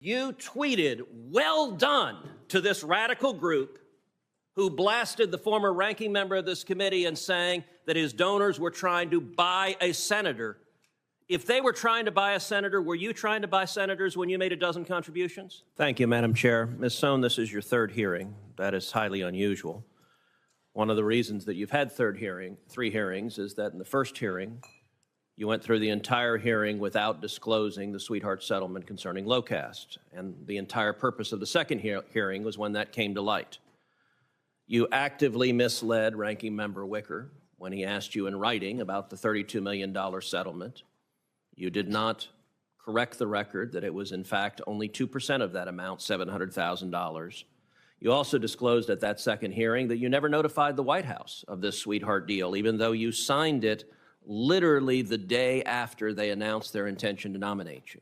You tweeted, "Well done," to this radical group who blasted the former ranking member of this committee and saying that his donors were trying to buy a senator. If they were trying to buy a senator, were you trying to buy senators when you made a dozen contributions? Thank you, Madam Chair. Ms. Sohn, this is your third hearing. That is highly unusual. One of the reasons that you've had three hearings is that in the first hearing, you went through the entire hearing without disclosing the sweetheart settlement concerning Locast. And the entire purpose of the second hearing was when that came to light. You actively misled Ranking Member Wicker when he asked you in writing about the $32 million settlement. You did not correct the record that it was, in fact, only 2% of that amount, $700,000. You also disclosed at that second hearing that you never notified the White House of this sweetheart deal, even though you signed it literally the day after they announced their intention to nominate you.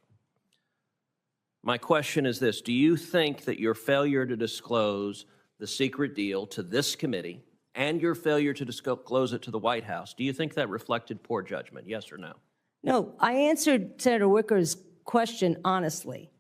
My question is this: do you think that your failure to disclose the secret deal to this committee and your failure to disclose it to the White House, do you think that reflected poor judgment, yes or no? No, I answered Senator Wicker's question honestly.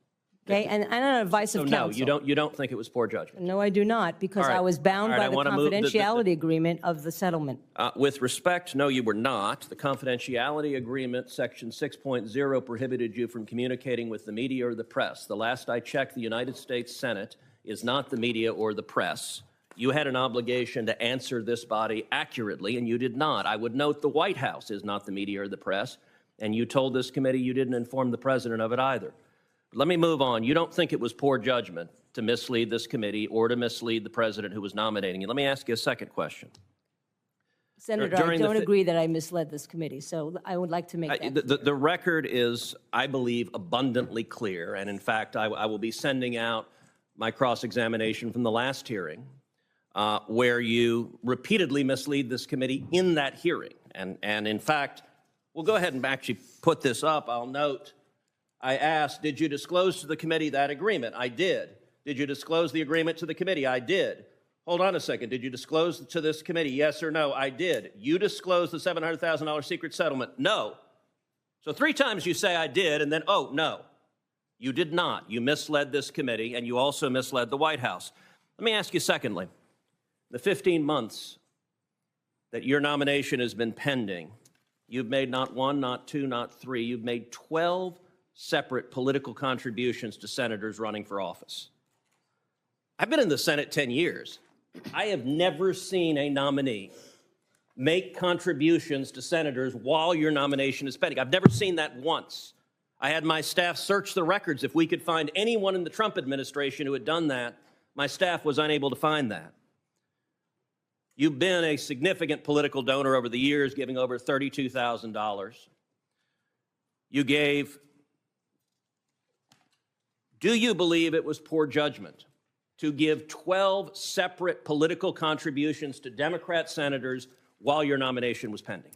Okay, and on advice of counsel. No, you don't think it was poor judgment? No, I do not, because I was bound by the confidentiality agreement of the settlement. With respect, no, you were not. The confidentiality agreement, section 6.0, prohibited you from communicating with the media or the press. The last I checked, the United States Senate is not the media or the press. You had an obligation to answer this body accurately, and you did not. I would note the White House is not the media or the press, and you told this committee you didn't inform the president of it either. Let me move on. You don't think it was poor judgment to mislead this committee or to mislead the president who was nominating you. Let me ask you a second question. Senator, I don't agree that I misled this committee, so I would like to make that the record is, I believe, abundantly clear, and in fact, I will be sending out my cross-examination from the last hearing where you repeatedly mislead this committee in that hearing. And in fact, we'll go ahead and actually put this up. I'll note, I asked, did you disclose to the committee that agreement? I did. Did you disclose the agreement to the committee? I did. Hold on a second. Did you disclose to this committee? Yes or no? I did. You disclosed the $700,000 secret settlement? No. So 3 times you say I did, and then, oh, no. You did not. You misled this committee, and you also misled the White House. Let me ask you secondly, the 15 months that your nomination has been pending, you've made not 1, not 2, not 3, you've made 12 separate political contributions to senators running for office. I've been in the Senate 10 years. I have never seen a nominee make contributions to senators while your nomination is pending. I've never seen that once. I had my staff search the records. If we could find anyone in the Trump administration who had done that, my staff was unable to find that. You've been a significant political donor over the years, giving over $32,000. You gave. Do you believe it was poor judgment to give 12 separate political contributions to Democrat senators while your nomination was pending?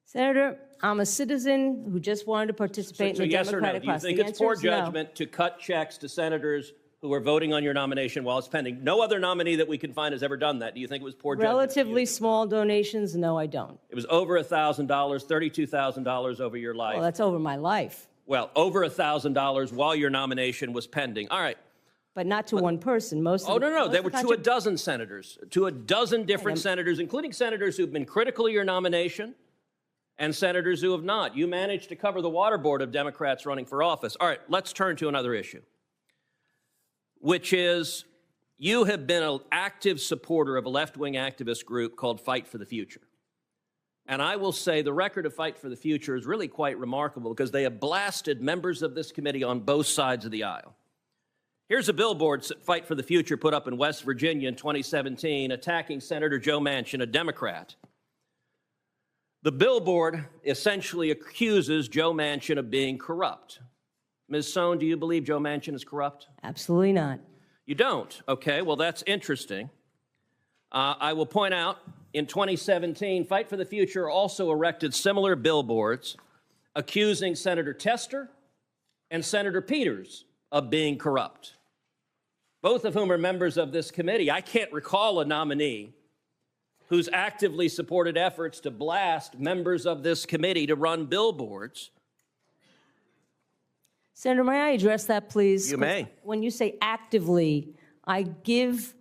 Senator, I'm a citizen who just wanted to participate in the Democratic process. Do you think it's poor judgment to cut checks to senators who are voting on your nomination while it's pending? No other nominee that we can find has ever done that. Do you think it was poor judgment? Relatively small donations, no, I don't. It was over $1,000, $32,000 over your life. Well, that's over my life. Well, over $1,000 while your nomination was pending. All right. But not to one person. No. They were to a dozen senators, to a dozen different senators, including senators who've been critical of your nomination and senators who have not. You managed to cover the waterboard of Democrats running for office. All right, let's turn to another issue, which is you have been an active supporter of a left-wing activist group called Fight for the Future. And I will say the record of Fight for the Future is really quite remarkable because they have blasted members of this committee on both sides of the aisle. Here's a billboard Fight for the Future put up in West Virginia in 2017 attacking Senator Joe Manchin, a Democrat. The billboard essentially accuses Joe Manchin of being corrupt. Ms. Sohn, do you believe Joe Manchin is corrupt? Absolutely not. You don't? Okay, well, that's interesting. I will point out, in 2017, Fight for the Future also erected similar billboards accusing Senator Tester and Senator Peters of being corrupt, both of whom are members of this committee. I can't recall a nominee who's actively supported efforts to blast members of this committee to run billboards. Senator, may I address that, please? You may. When you say actively, I give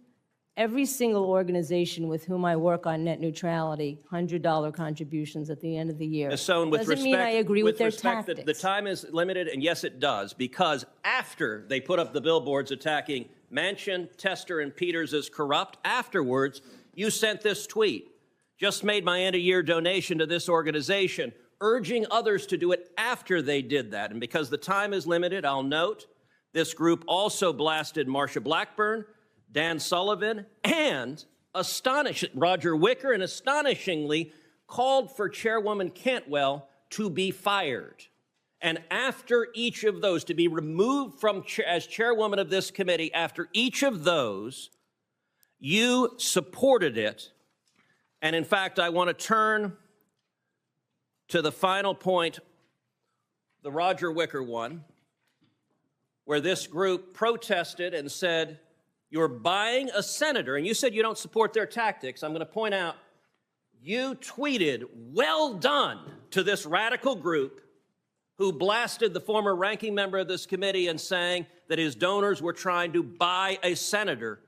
every single organization with whom I work on net neutrality $100 contributions at the end of the year. Ms. Sohn, with Doesn't respect, mean I agree with their respect, tactics. the time is limited, and yes, it does, because after they put up the billboards attacking Manchin, Tester, and Peters as corrupt, afterwards, you sent this tweet. Just made my end-of-year donation to this organization, urging others to do it after they did that. And because the time is limited, I'll note this group also blasted Marsha Blackburn, Dan Sullivan, and Roger Wicker, and astonishingly called for Chairwoman Cantwell to be fired. And after each of those, to be removed from as chairwoman of this committee, after each of those, you supported it. And in fact, I want to turn to the final point, the Roger Wicker one, where this group protested and said, you're buying a senator, and you said you don't support their tactics. I'm going to point out, you tweeted, well done, to this radical group who blasted the former ranking member of this committee and saying that his donors were trying to buy a senator.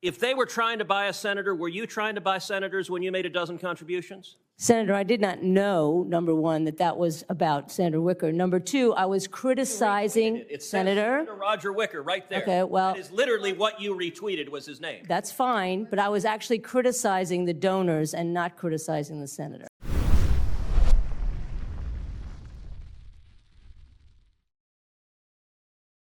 If they were trying to buy a senator, were you trying to buy senators when you made a dozen contributions? Senator, I did not know, number one, that was about Senator Wicker. Number two, I was criticizing It says Senator Roger Wicker right there. Okay, well, that is literally what you retweeted was his name. that's fine, but I was actually criticizing the donors and not criticizing the senator.